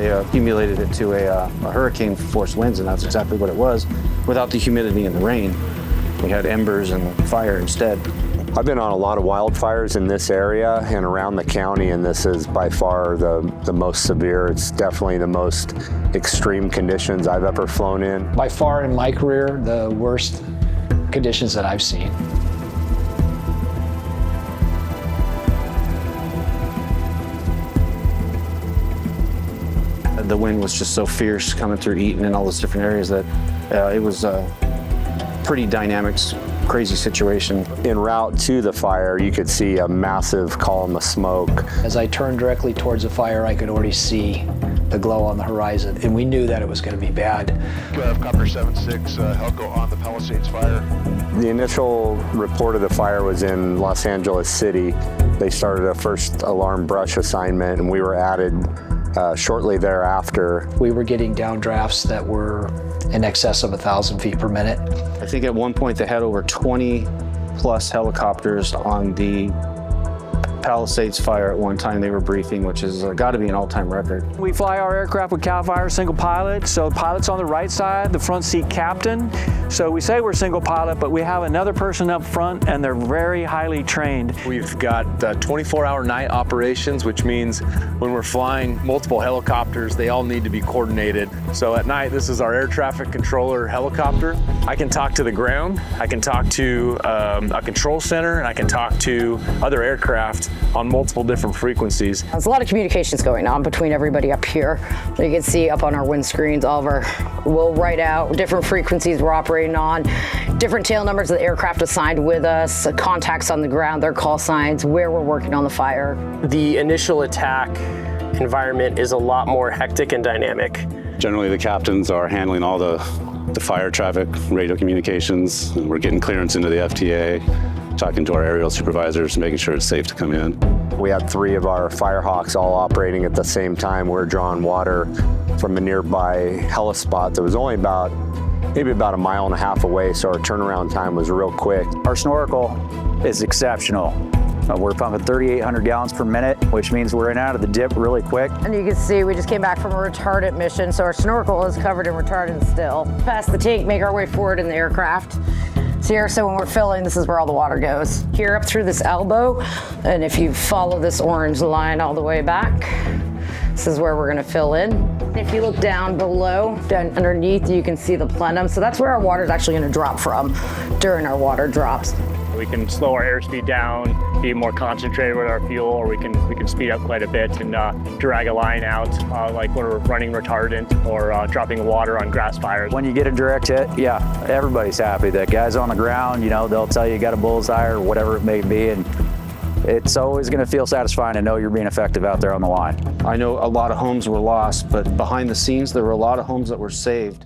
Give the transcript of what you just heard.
They accumulated it to a hurricane force winds, and that's exactly what it was. Without the humidity and the rain, we had embers and fire instead. I've been on a lot of wildfires in this area and around the county, and this is by far the most severe. It's definitely the most extreme conditions I've ever flown in. By far in my career, the worst conditions that I've seen. The wind was just so fierce coming through Eaton and all those different areas that it was a pretty dynamic, crazy situation. En route to the fire, you could see a massive column of smoke. As I turned directly towards the fire, I could already see the glow on the horizon, and we knew that it was going to be bad. Copter 76, Helco on the Palisades fire. The initial report of the fire was in Los Angeles City. They started a first alarm brush assignment, and we were added shortly thereafter. We were getting downdrafts that were in excess of 1,000 feet per minute. I think at one point they had over 20 plus helicopters on the Palisades fire at one time they were briefing, which has got to be an all-time record. We fly our aircraft with CAL FIRE single pilot, so the pilot's on the right side, the front seat captain. So we say we're single pilot, but we have another person up front, and they're very highly trained. We've got 24-hour night operations, which means when we're flying multiple helicopters, they all need to be coordinated. So at night, this is our air traffic controller helicopter. I can talk to the ground, I can talk to a control center, and I can talk to other aircraft on multiple different frequencies. There's a lot of communications going on between everybody up here. You can see up on our windscreens, we'll write out different frequencies we're operating on, different tail numbers of the aircraft assigned with us, contacts on the ground, their call signs, where we're working on the fire. The initial attack environment is a lot more hectic and dynamic. Generally, the captains are handling all the fire traffic, radio communications, and we're getting clearance into the FTA, talking to our aerial supervisors, making sure it's safe to come in. We had 3 of our Firehawks all operating at the same time. We're drawing water from a nearby helispot that was only maybe about a mile and a half away, so our turnaround time was real quick. Our snorkel is exceptional. We're pumping 3,800 gallons per minute, which means we're in and out of the dip really quick. And you can see we just came back from a retardant mission, so our snorkel is covered in retardant still. Past the tank, make our way forward in the aircraft. Here, so when we're filling, this is where all the water goes. Here up through this elbow, and if you follow this orange line all the way back, this is where we're gonna fill in. If you look down below, down underneath, you can see the plenum. So that's where our water is actually gonna drop from during our water drops. We can slow our airspeed down, be more concentrated with our fuel, or we can speed up quite a bit and drag a line out like when we're running retardant or dropping water on grass fires. When you get a direct hit, yeah, everybody's happy. That guy's on the ground, they'll tell you got a bullseye or whatever it may be, and it's always going to feel satisfying to know you're being effective out there on the line. I know a lot of homes were lost, but behind the scenes, there were a lot of homes that were saved.